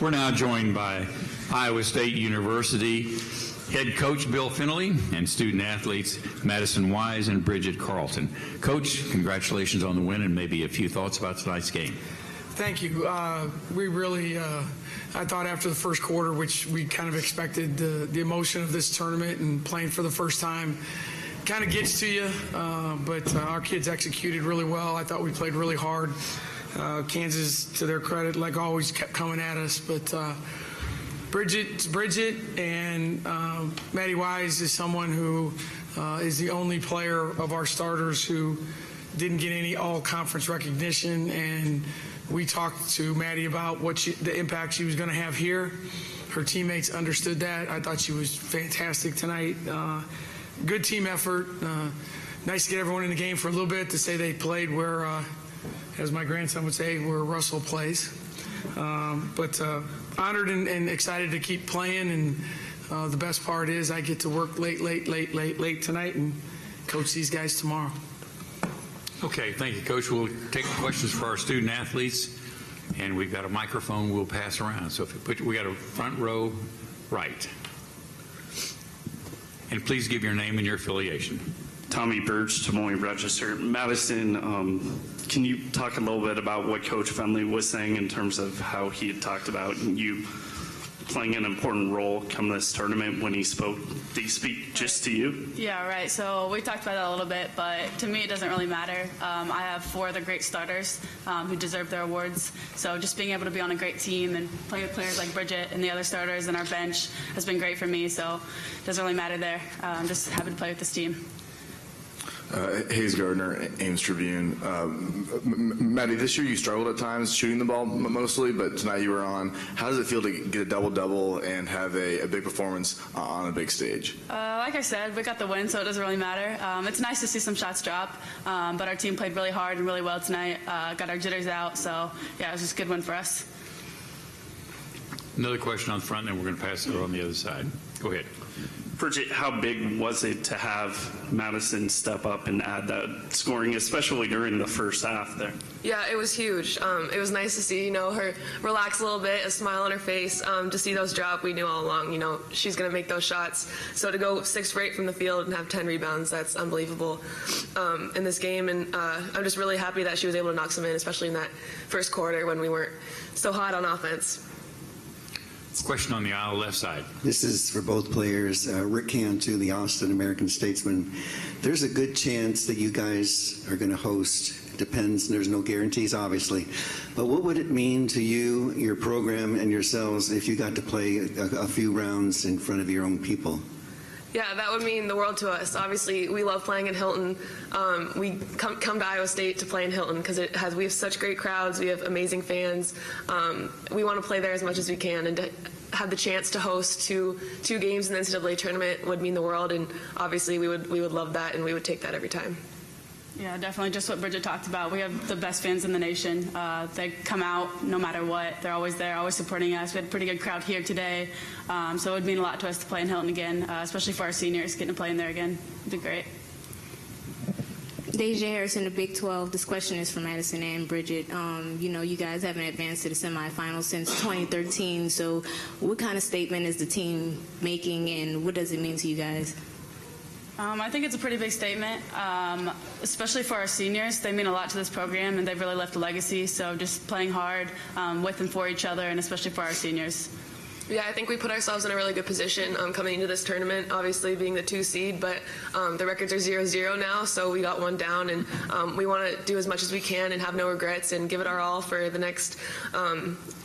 We're now joined by Iowa State University head coach Bill Finley and student athletes Madison Wise and Bridget Carlton. Coach, congratulations on the win and maybe a few thoughts about tonight's game. Thank you. We really, I thought after the first quarter, which we kind of expected, the emotion of this tournament and playing for the first time kind of gets to you, but our kids executed really well. I thought we played really hard. Kansas, to their credit, like always, kept coming at us, but Bridget and Maddie Wise is someone who is the only player of our starters who didn't get any all-conference recognition, and we talked to Maddie about the impact she was going to have here. Her teammates understood that. I thought she was fantastic tonight. Good team effort. Nice to get everyone in the game for a little bit, to say they played where, as my grandson would say, where Russell plays. But honored and excited to keep playing, and the best part is I get to work late tonight and coach these guys tomorrow. Okay, thank you, Coach. We'll take questions for our student athletes, and we've got a microphone we'll pass around. So we got a front row right. And please give your name and your affiliation. Tommy Birch, Des Moines Register. Madison, can you talk a little bit about what Coach Finley was saying in terms of how he had talked about you playing an important role come this tournament when he spoke? Did he speak just to you? Yeah, right. So we talked about that a little bit, but to me it doesn't really matter. I have 4 other great starters who deserve their awards. So just being able to be on a great team and play with players like Bridget and the other starters and our bench has been great for me. So it doesn't really matter there. I'm just happy to play with this team. Hayes Gardner, Ames Tribune. Maddie, this year you struggled at times shooting the ball mostly, but tonight you were on. How does it feel to get a double-double and have a big performance on a big stage? Like I said, we got the win, so it doesn't really matter. It's nice to see some shots drop, but our team played really hard and really well tonight. Got our jitters out, so yeah, it was just a good win for us. Another question on the front, and then we're going to pass it on the other side. Go ahead. Bridget, how big was it to have Madison step up and add that scoring, especially during the first half there? Yeah, it was huge. It was nice to see, her relax a little bit, a smile on her face. To see those drop, we knew all along, she's going to make those shots. So to go 6 for 8 from the field and have 10 rebounds, that's unbelievable in this game. And I'm just really happy that she was able to knock some in, especially in that first quarter when we weren't so hot on offense. Question on the aisle left side. This is for both players. Rick Cantu, the Austin American Statesman. There's a good chance that you guys are going to host. Depends. There's no guarantees, obviously. But what would it mean to you, your program, and yourselves if you got to play a few rounds in front of your own people? Yeah, that would mean the world to us. Obviously, we love playing in Hilton. We come to Iowa State to play in Hilton because we have such great crowds. We have amazing fans. We want to play there as much as we can, and to have the chance to host two games in the NCAA tournament would mean the world. And obviously, we would love that, and we would take that every time. Yeah, definitely just what Bridget talked about. We have the best fans in the nation. They come out no matter what. They're always there, always supporting us. We had a pretty good crowd here today. So it would mean a lot to us to play in Hilton again, especially for our seniors, getting to play in there again. It'd be great. Deja Harrison, the Big 12. This question is for Madison and Bridget. You guys haven't advanced to the semifinals since 2013. So what kind of statement is the team making, and what does it mean to you guys? I think it's a pretty big statement, especially for our seniors. They mean a lot to this program, and they've really left a legacy. So just playing hard with and for each other, and especially for our seniors. Yeah, I think we put ourselves in a really good position coming into this tournament, obviously being the 2 seed, but the records are 0-0 now, so we got one down, and we want to do as much as we can and have no regrets and give it our all for the next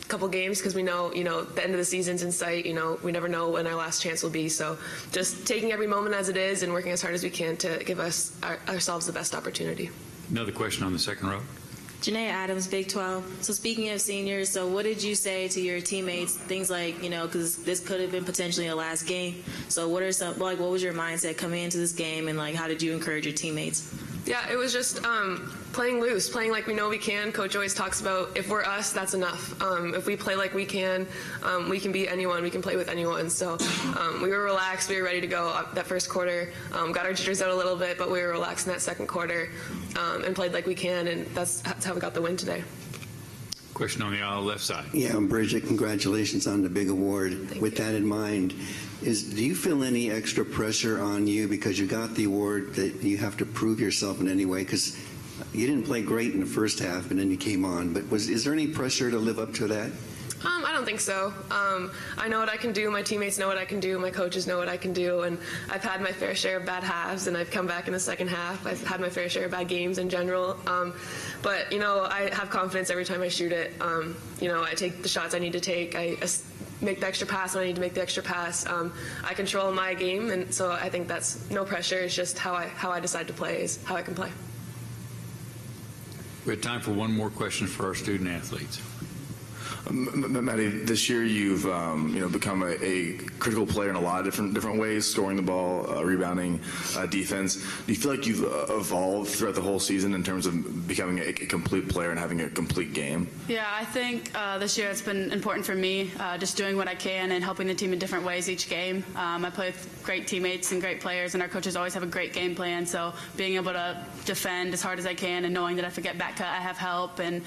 couple games, because we know, the end of the season's in sight. We never know when our last chance will be, so just taking every moment as it is and working as hard as we can to give ourselves the best opportunity. Another question on the second row. Janae Adams, Big 12. So speaking of seniors, so what did you say to your teammates? Things like, because this could have been potentially a last game. So what was your mindset coming into this game, and how did you encourage your teammates? Yeah, it was just playing loose, playing like we know we can. Coach always talks about if we're us, that's enough. If we play like we can beat anyone, we can play with anyone. So we were relaxed, we were ready to go that first quarter. Got our jitters out a little bit, but we were relaxed in that second quarter and played like we can, and that's how we got the win today. Question on the aisle left side. Yeah, Bridget, congratulations on the big award. With that in mind, do you feel any extra pressure on you because you got the award that you have to prove yourself in any way? Because you didn't play great in the first half, and then you came on. But is there any pressure to live up to that? I don't think so. I know what I can do. My teammates know what I can do. My coaches know what I can do. And I've had my fair share of bad halves, and I've come back in the second half. I've had my fair share of bad games in general. But, I have confidence every time I shoot it. I take the shots I need to take. I make the extra pass when I need to make the extra pass. I control my game, and so I think that's no pressure. It's just how I decide to play is how I can play. We have time for one more question for our student athletes. Maddie, this year you've become a critical player in a lot of different ways, scoring the ball, rebounding, defense. Do you feel like you've evolved throughout the whole season in terms of becoming a complete player and having a complete game? Yeah, I think this year it's been important for me, just doing what I can and helping the team in different ways each game. I play with great teammates and great players, and our coaches always have a great game plan. So being able to defend as hard as I can and knowing that if I get back cut, I have help, and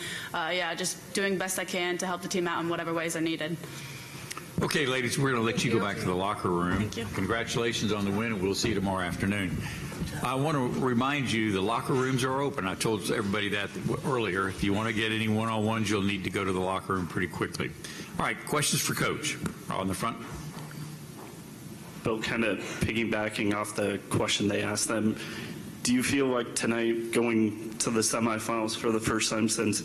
just doing best I can to help the team out in whatever ways are needed. Okay, ladies, we're going to let you go back to the locker room. Thank you. Congratulations on the win, and we'll see you tomorrow afternoon. I want to remind you the locker rooms are open. I told everybody that earlier. If you want to get any one-on-ones, you'll need to go to the locker room pretty quickly. All right, questions for Coach on the front. Bill, kind of piggybacking off the question they asked them, do you feel like tonight, going to the semifinals for the first time since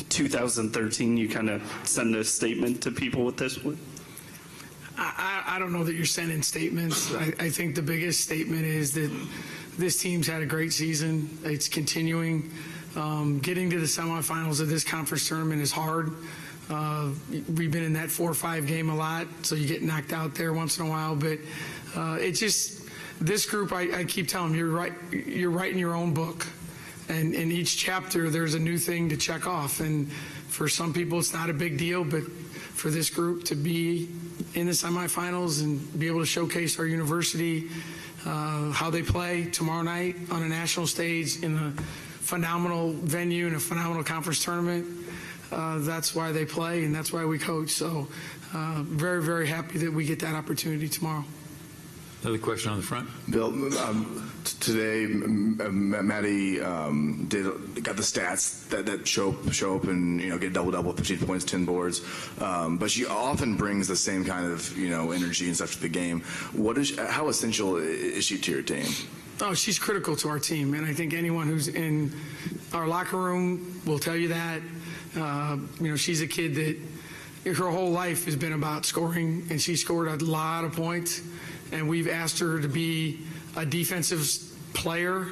2013, you kind of send a statement to people with this one? I don't know that you're sending statements. I think the biggest statement is that this team's had a great season. It's continuing. Getting to the semifinals of this conference tournament is hard. We've been in that 4-5 game a lot, so you get knocked out there once in a while. But it's just this group. I keep telling them, you're writing your own book, and in each chapter there's a new thing to check off. And for some people, it's not a big deal, but for this group to be in the semifinals and be able to showcase our university, how they play tomorrow night on a national stage in a phenomenal venue in a phenomenal conference tournament. That's why they play, and that's why we coach. So very, very happy that we get that opportunity tomorrow. Another question on the front. Bill, today Maddie got the stats that show up and get double, 15 points, 10 boards. But she often brings the same kind of energy and stuff to the game. How essential is she to your team? Oh, she's critical to our team, and I think anyone who's in our locker room will tell you that. She's a kid that her whole life has been about scoring, and she scored a lot of points. And we've asked her to be a defensive player,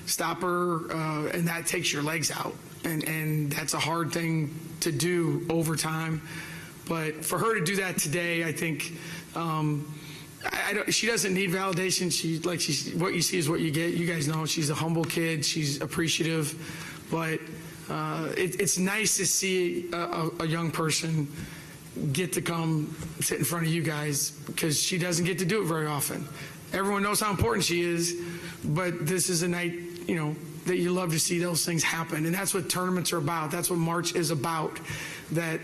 stopper, and that takes your legs out. And that's a hard thing to do over time. But for her to do that today, I think she doesn't need validation. What you see is what you get. You guys know she's a humble kid. She's appreciative. But it's nice to see a young person get to come sit in front of you guys, because she doesn't get to do it very often. Everyone knows how important she is, but this is a night, that you love to see those things happen. And that's what tournaments are about. That's what March is about. That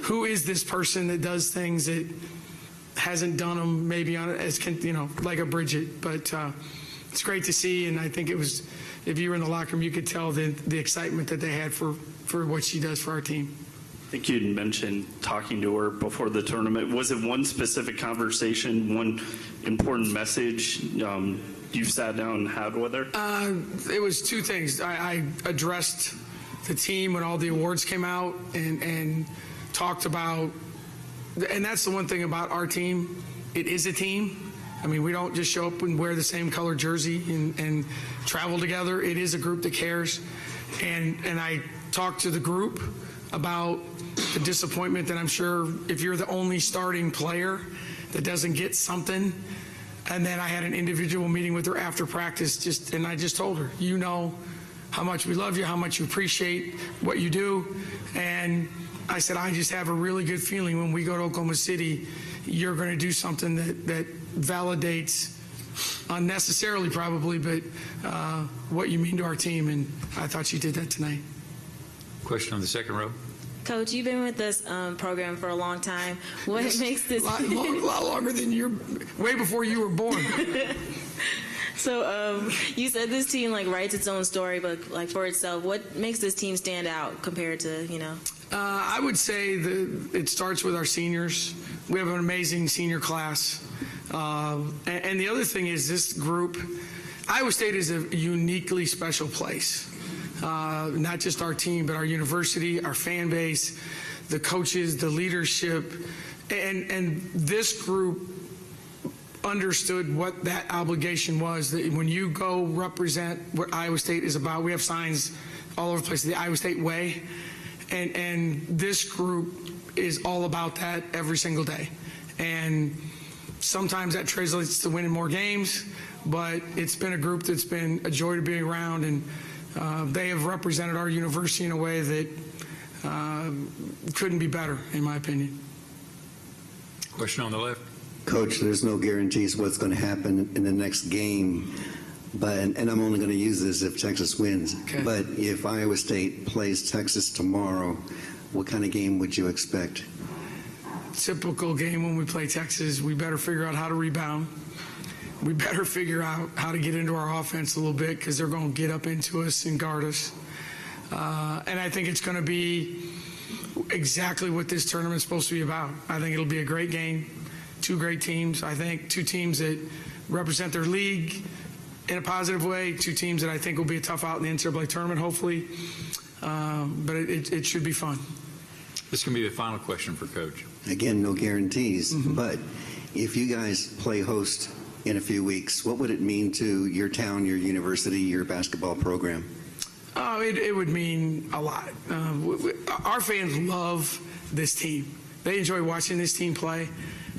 who is this person that does things that hasn't done them maybe like a Bridget. But it's great to see, and I think it was, if you were in the locker room, you could tell the excitement that they had for what she does for our team. I think you'd mentioned talking to her before the tournament. Was it one specific conversation, one important message you sat down and had with her? It was two things. I addressed the team when all the awards came out and talked about, and that's the one thing about our team. It is a team. I mean, we don't just show up and wear the same color jersey and travel together. It is a group that cares. And I talked to the group about the disappointment that I'm sure if you're the only starting player that doesn't get something. And then I had an individual meeting with her after practice, and I just told her, how much we love you, how much you appreciate what you do. And I said, I just have a really good feeling when we go to Oklahoma City, you're going to do something that validates, unnecessarily probably, but what you mean to our team. And I thought she did that tonight. Question on the second row. Coach, you've been with this program for a long time. What makes this A lot longer than way before you were born. So you said this team writes its own story, but for itself. What makes this team stand out compared to I would say that it starts with our seniors. We have an amazing senior class. And the other thing is this group, Iowa State is a uniquely special place. Not just our team, but our university, our fan base, the coaches, the leadership. And this group understood what that obligation was, that when you go represent what Iowa State is about, we have signs all over the place, the Iowa State way. And this group is all about that every single day. And sometimes that translates to winning more games, but it's been a group that's been a joy to be around, and they have represented our university in a way that couldn't be better, in my opinion. Question on the left. Coach, there's no guarantees what's going to happen in the next game, and I'm only going to use this if Texas wins. Okay. But if Iowa State plays Texas tomorrow, what kind of game would you expect? Typical game when we play Texas, we better figure out how to rebound. We better figure out how to get into our offense a little bit, because they're going to get up into us and guard us. And I think it's going to be exactly what this tournament's supposed to be about. I think it'll be a great game. Two great teams. I think two teams that represent their league in a positive way. Two teams that I think will be a tough out in the NCAA tournament, hopefully. But it should be fun. This can be the final question for Coach. Again, no guarantees, but if you guys play host in a few weeks, what would it mean to your town, your university, your basketball program? Oh, it would mean a lot. Our fans love this team. They enjoy watching this team play.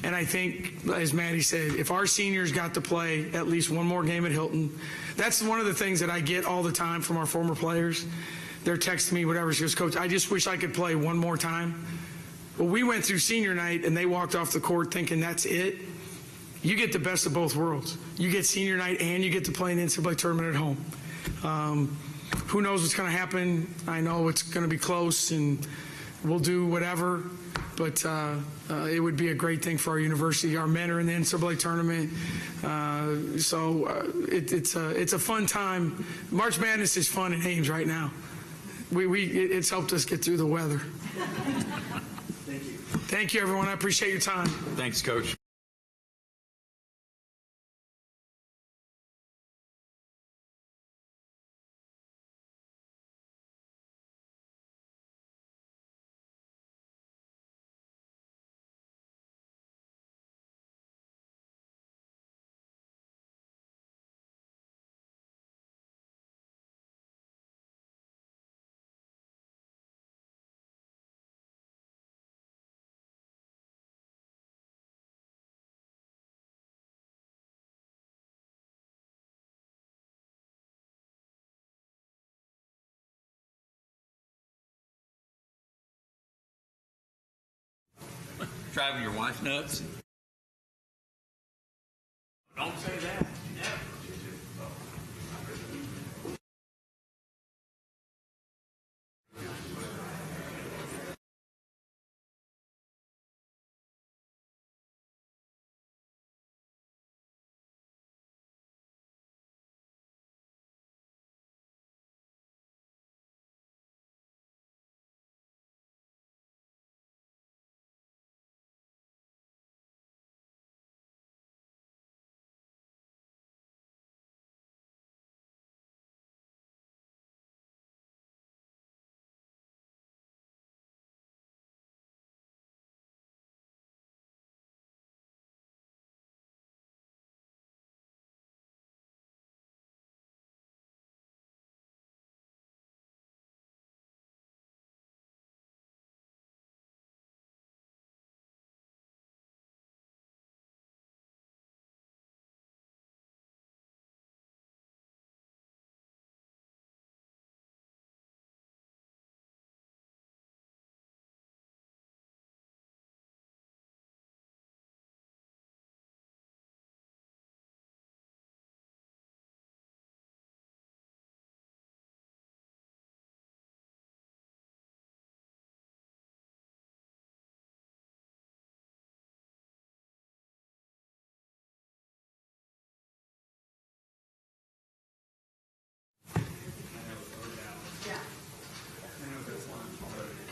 And I think, as Maddie said, if our seniors got to play at least one more game at Hilton, that's one of the things that I get all the time from our former players. They're texting me, whatever. She goes, Coach, I just wish I could play one more time. Well, we went through senior night, and they walked off the court thinking that's it. You get the best of both worlds. You get senior night, and you get to play in the NCAA tournament at home. Who knows what's going to happen? I know it's going to be close, and we'll do whatever. But it would be a great thing for our university. Our men are in the NCAA tournament, so it's a fun time. March Madness is fun in Ames right now. It's helped us get through the weather. Thank you. Thank you, everyone. I appreciate your time. Thanks, Coach. Driving your wife nuts? Don't say that.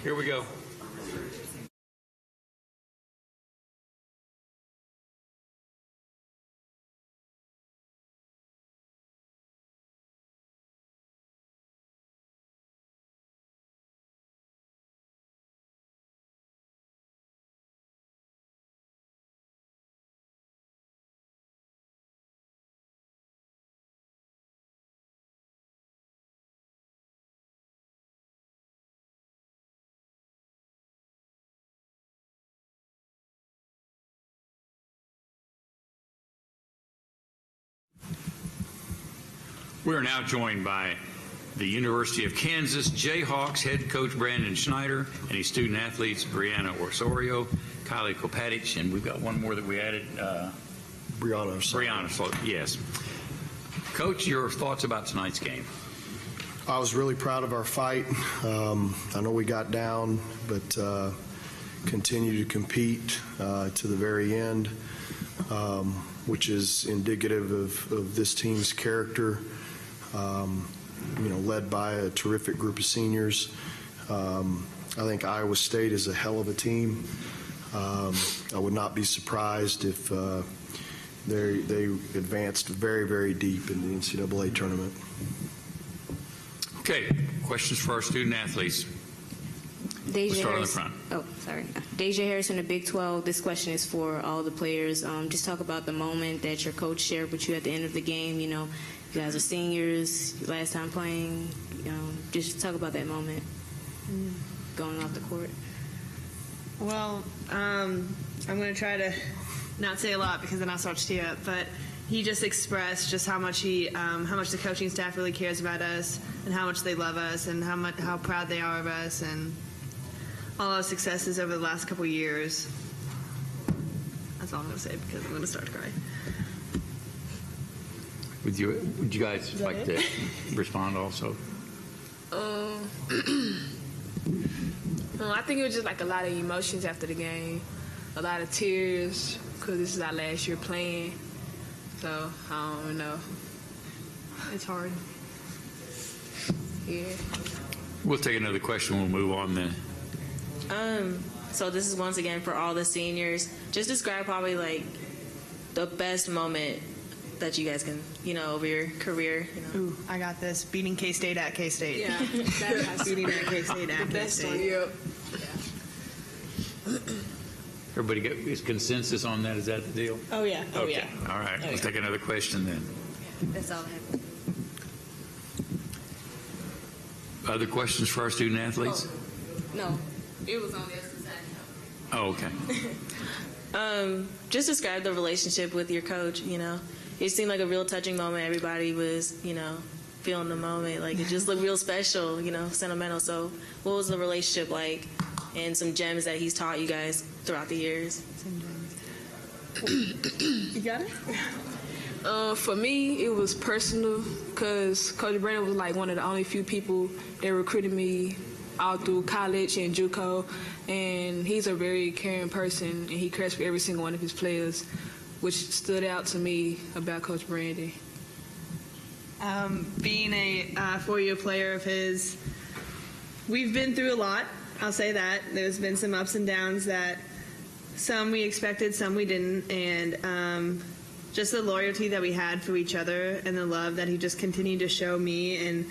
Here we go. We are now joined by the University of Kansas Jayhawks head coach Brandon Schneider and his student athletes Brianna Osorio, Kylie Kopatic, and we've got one more that we added. Brianna, yes. Coach, your thoughts about tonight's game? I was really proud of our fight. I know we got down, but continue to compete to the very end, which is indicative of this team's character. Led by a terrific group of seniors. I think Iowa State is a hell of a team. I would not be surprised if they advanced very, very deep in the NCAA tournament. Okay, questions for our student athletes. We'll start on the front. Oh, sorry. Deja Harrison, the Big 12. This question is for all the players. Just talk about the moment that your coach shared with you at the end of the game. You guys are seniors, last time playing. Just talk about that moment going off the court. Well, I'm going to try to not say a lot because then I'll start to tear up. But he just expressed just how much the coaching staff really cares about us and how much they love us and how proud they are of us and all our successes over the last couple of years. That's all I'm going to say because I'm going to start to cry. Would you guys like to respond also? I think it was just like a lot of emotions after the game, a lot of tears because this is our last year playing. So I don't know. It's hard. Yeah. We'll take another question. We'll move on then. So this is once again for all the seniors. Just describe probably like the best moment that you guys can, over your career. Ooh, I got this. Beating K-State at K-State. Yeah. Beating at K-State at The best one. K-State. Yep. Everybody is consensus on that? Is that the deal? Oh, yeah. Oh, Okay. yeah. All right. We'll take another question then. That's all I have. Other questions for our student athletes? No, it was on the other side. Oh, okay. Just describe the relationship with your coach. It seemed like a real touching moment. Everybody was, feeling the moment. Like it just looked real special, sentimental. So what was the relationship like and some gems that he's taught you guys throughout the years? You got it? For me, it was personal because Coach Brandon was like one of the only few people that recruited me all through college and JUCO, and he's a very caring person, and he cares for every single one of his players, which stood out to me about Coach Brandon. Being a four-year player of his, we've been through a lot. I'll say that. There's been some ups and downs that some we expected, some we didn't, and just the loyalty that we had for each other and the love that he just continued to show me and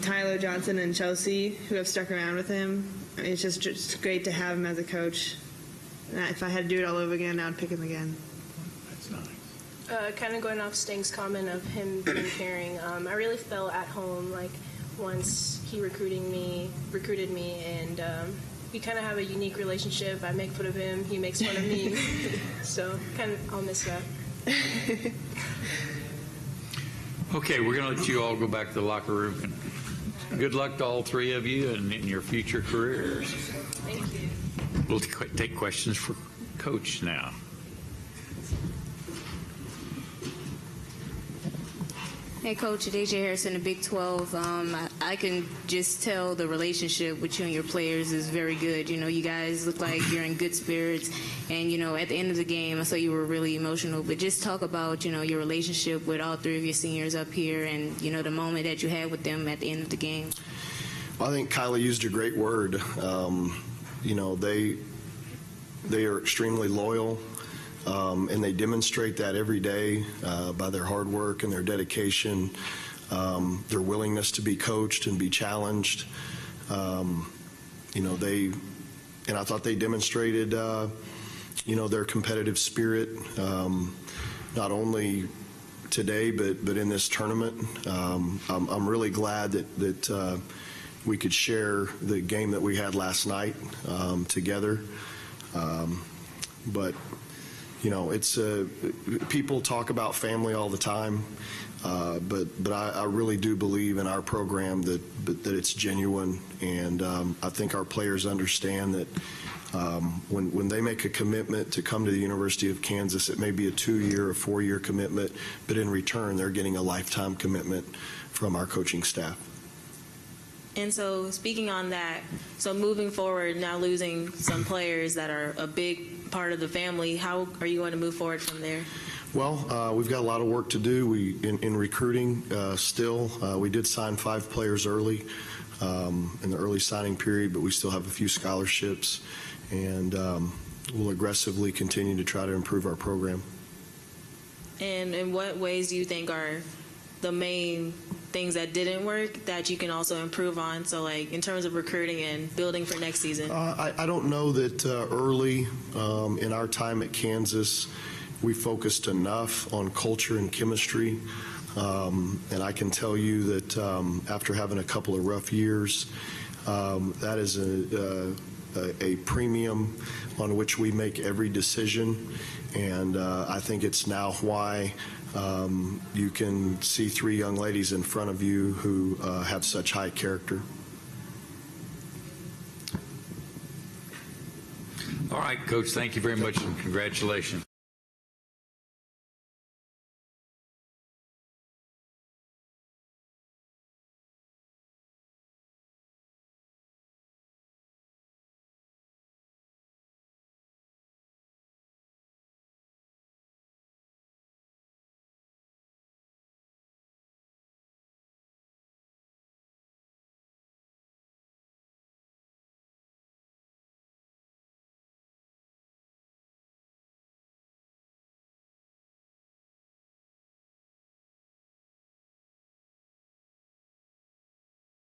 Tyler Johnson and Chelsea, who have stuck around with him. It's just great to have him as a coach. If I had to do it all over again, I would pick him again. That's nice. Kind of going off Sting's comment of him being caring, I really felt at home like once he recruited me, and we kind of have a unique relationship. I make fun of him, he makes fun of me, so kind of I'll miss that. Okay, we're going to let you all go back to the locker room. And good luck to all three of you in your future careers. Thank you. We'll take questions for Coach now. Hey, Coach, Deja Harrison, the Big 12. I can just tell the relationship with you and your players is very good. You guys look like you're in good spirits. And, at the end of the game, I saw you were really emotional. But just talk about, your relationship with all three of your seniors up here and, the moment that you had with them at the end of the game. I think Kyla used a great word. You know, they are extremely loyal, and they demonstrate that every day by their hard work and their dedication, their willingness to be coached and be challenged. You know, and I thought they demonstrated, you know, their competitive spirit, not only today, but in this tournament. I'm really glad that we could share the game that we had last night together. But, you know, it's people talk about family all the time, but I really do believe in our program that it's genuine, and I think our players understand that when they make a commitment to come to the University of Kansas, it may be a 2-year or 4-year commitment, but in return, they're getting a lifetime commitment from our coaching staff. And so speaking on that, so moving forward, now losing some players that are a big part of the family, how are you going to move forward from there? Well, we've got a lot of work to do. In recruiting still. We did sign 5 players early in the early signing period, but we still have a few scholarships, and we'll aggressively continue to try to improve our program. And in what ways do you think are the main things that didn't work that you can also improve on? So, like, in terms of recruiting and building for next season? I don't know that early in our time at Kansas, we focused enough on culture and chemistry. And I can tell you that after having a couple of rough years, that is a premium on which we make every decision. And I think it's now why you can see 3 young ladies in front of you who have such high character. All right, Coach, thank you very much, and congratulations.